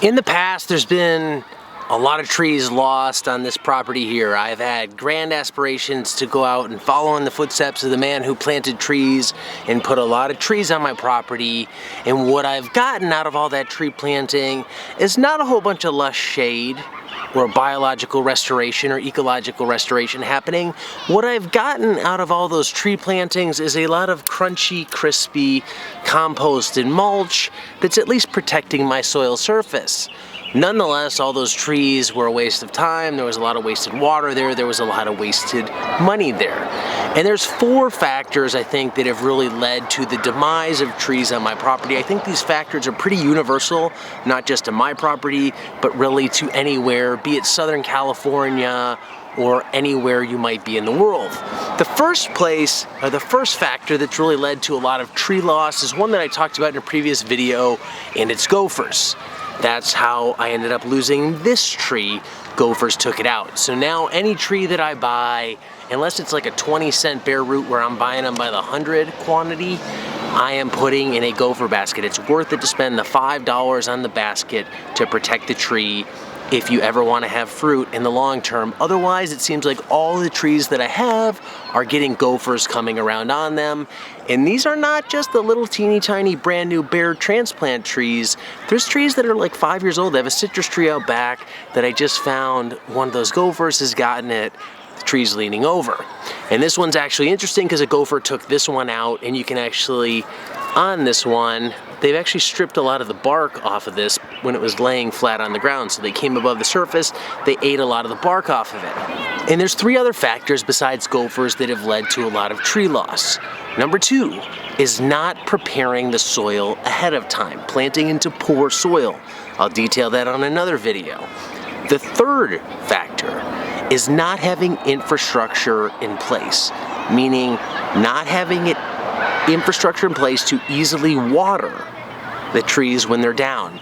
In the past, there's been a lot of trees lost on this property here. I've had grand aspirations to go out and follow in the footsteps of the man who planted trees and put a lot of trees on my property. And what I've gotten out of all that tree planting is not a whole bunch of lush shade or biological restoration or ecological restoration happening. What I've gotten out of all those tree plantings is a lot of crunchy, crispy compost and mulch that's at least protecting my soil surface. Nonetheless, all those trees were a waste of time. There was a lot of wasted water there. There was a lot of wasted money there. And there's 4 factors, I think, that have really led to the demise of trees on my property. I think these factors are pretty universal, not just to my property, but really to anywhere, be it Southern California or anywhere you might be in the world. The first factor that's really led to a lot of tree loss is one that I talked about in a previous video, and it's gophers. That's how I ended up losing this tree. Gophers took it out. So now any tree that I buy, unless it's like a 20-cent bare root where I'm buying them by the 100 quantity, I am putting in a gopher basket. It's worth it to spend the $5 on the basket to protect the tree if you ever want to have fruit in the long term. Otherwise, it seems like all the trees that I have are getting gophers coming around on them. And these are not just the little teeny tiny brand new bare transplant trees. There's trees that are like 5 years old. I have a citrus tree out back that I just found one of those gophers has gotten it. The tree's leaning over. And this one's actually interesting because a gopher took this one out, and you can actually, on this one, they've actually stripped a lot of the bark off of this when it was laying flat on the ground. So they came above the surface, they ate a lot of the bark off of it. And there's 3 other factors besides gophers that have led to a lot of tree loss. Number 2 is not preparing the soil ahead of time, planting into poor soil. I'll detail that on another video. The 3rd factor is not having infrastructure in place, meaning not having infrastructure in place to easily water the trees when they're down.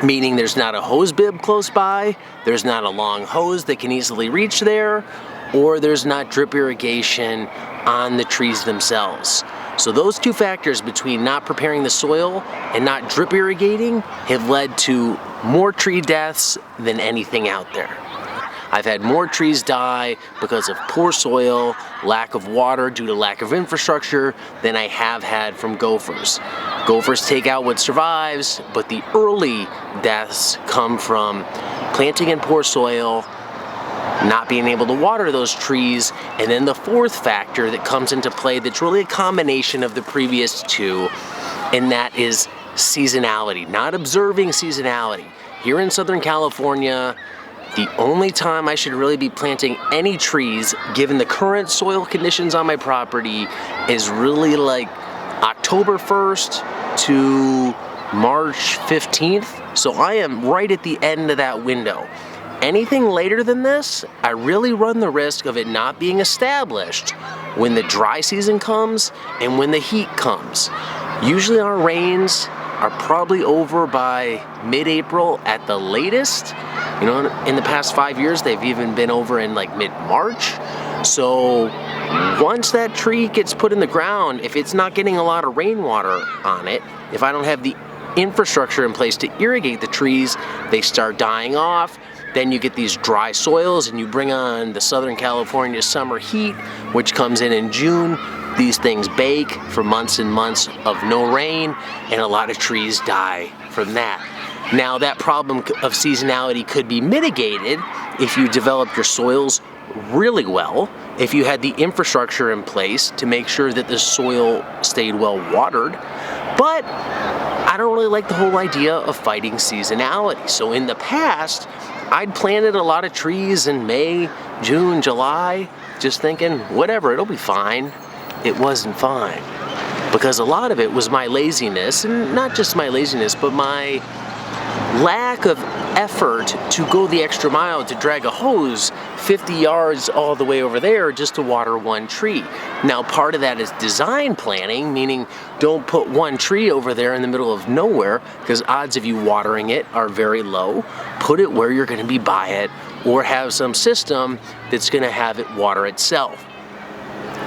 Meaning there's not a hose bib close by, there's not a long hose that can easily reach there, or there's not drip irrigation on the trees themselves. So those 2 factors between not preparing the soil and not drip irrigating have led to more tree deaths than anything out there. I've had more trees die because of poor soil, lack of water due to lack of infrastructure than I have had from gophers. Gophers take out what survives, but the early deaths come from planting in poor soil, not being able to water those trees, and then the 4th factor that comes into play that's really a combination of the previous 2, and that is seasonality, not observing seasonality. Here in Southern California, the only time I should really be planting any trees, given the current soil conditions on my property, is really like October 1st to March 15th. So I am right at the end of that window. Anything later than this, I really run the risk of it not being established when the dry season comes and when the heat comes. Usually our rains are probably over by mid-April at the latest. You know, in the past 5 years, they've even been over in like mid-March. So once that tree gets put in the ground, if it's not getting a lot of rainwater on it, if I don't have the infrastructure in place to irrigate the trees, they start dying off. Then you get these dry soils and you bring on the Southern California summer heat, which comes in June. These things bake for months and months of no rain, and a lot of trees die from that. Now, that problem of seasonality could be mitigated if you develop your soils really well, if you had the infrastructure in place to make sure that the soil stayed well watered. But I don't really like the whole idea of fighting seasonality. So in the past, I'd planted a lot of trees in May, June, July, just thinking, whatever, it'll be fine. It wasn't fine, because a lot of it was my laziness, and not just my laziness, but my lack of effort to go the extra mile to drag a hose 50 yards all the way over there just to water one tree. Now, part of that is design planning, meaning don't put one tree over there in the middle of nowhere, because odds of you watering it are very low. Put it where you're going to be by it, or have some system that's going to have it water itself.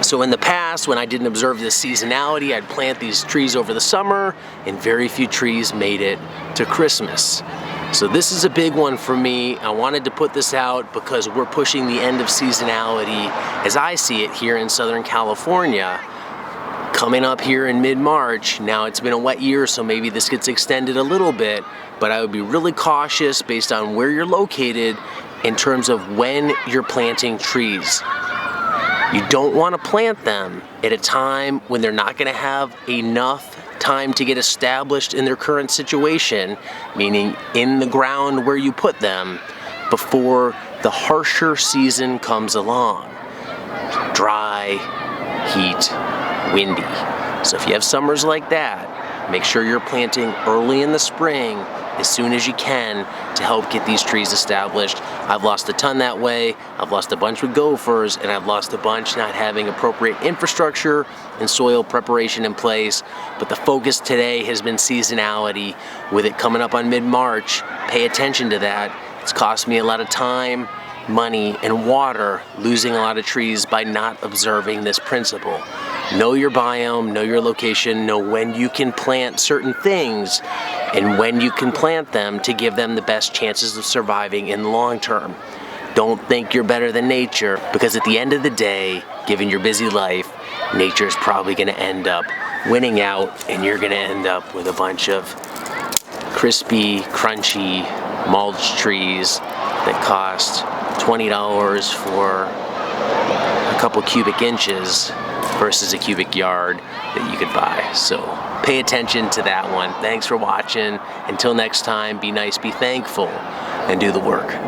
So in the past, when I didn't observe this seasonality, I'd plant these trees over the summer, and very few trees made it to Christmas. So this is a big one for me. I wanted to put this out because we're pushing the end of seasonality as I see it here in Southern California. Coming up here in mid-March, now it's been a wet year, so maybe this gets extended a little bit, but I would be really cautious based on where you're located in terms of when you're planting trees. You don't want to plant them at a time when they're not going to have enough time to get established in their current situation, meaning in the ground where you put them, before the harsher season comes along. Dry, heat, windy. So if you have summers like that, make sure you're planting early in the spring as soon as you can to help get these trees established. I've lost a ton that way. I've lost a bunch with gophers, and I've lost a bunch not having appropriate infrastructure and soil preparation in place. But the focus today has been seasonality. With it coming up on mid-March, pay attention to that. It's cost me a lot of time, money, and water losing a lot of trees by not observing this principle. Know your biome, know your location, know when you can plant certain things and when you can plant them to give them the best chances of surviving in the long term. Don't think you're better than nature, because at the end of the day, given your busy life, nature is probably going to end up winning out, and you're going to end up with a bunch of crispy, crunchy, mulch trees that cost $20 for a couple cubic inches versus a cubic yard that you could buy. So pay attention to that one. Thanks for watching. Until next time, be nice, be thankful, and do the work.